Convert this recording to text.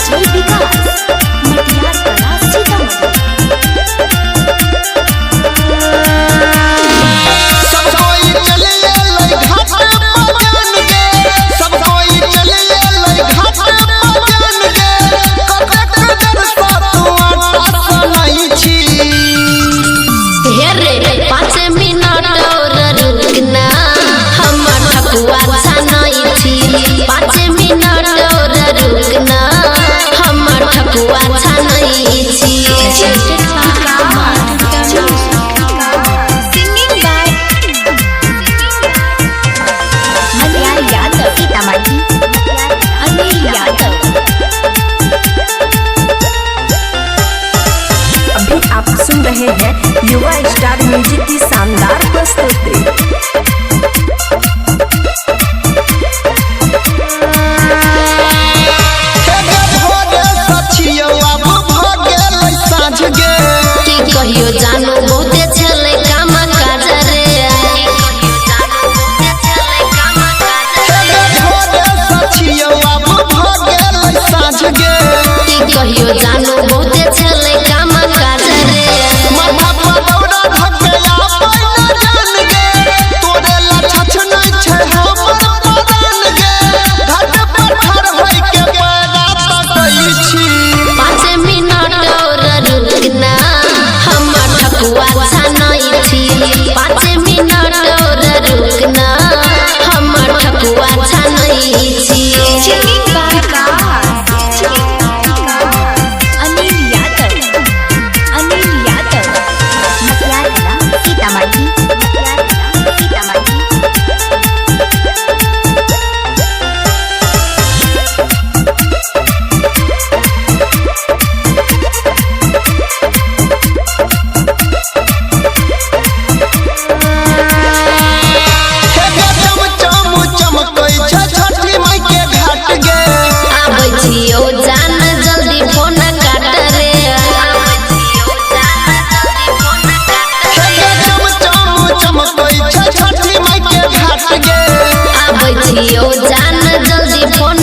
DJ विकास मटियार कला सीतामढ़ी। सब कोई चले लई घाट पजान गे, सब कोई चले लई घाट पजान गे, कटक दरसा तू आटा सनाई छी। हे रे 5 मिनट और रुकना हम ठकुआ छनाई छी। 5 मिनट और रुकना हम ठकुआ छनाई छी। सिंगिंग बाय मटियार यादव सीतामढ़ी। अनिल यादव। अभी आप सुन रहे हैं युवा स्टार म्यूजिक की शानदार प्रस्तुति। की कहियो जानो बहुते छले काम काज रे। की कहियो जानो बहुते छले काम काज रे। माथा पर दौड़ा धकया पैना जान गे, तोरे लछछ नहीं छै हमर परान गे, घाट पर ठाड़ होई के पैरा तकई छी। 5 मिनट और रुकना हम ठकुआ छनाई छी। 5 मिनट और रुकना हम ठकुआ छनाई छी। Singing by Anil Yadav. अनिल यादव मटियार कला सीतामढ़ी। मटियार कला सीतामढ़ी। आबै छियो जान जल्दी फोन काट रे। आबै छियो जान जल्दी फोन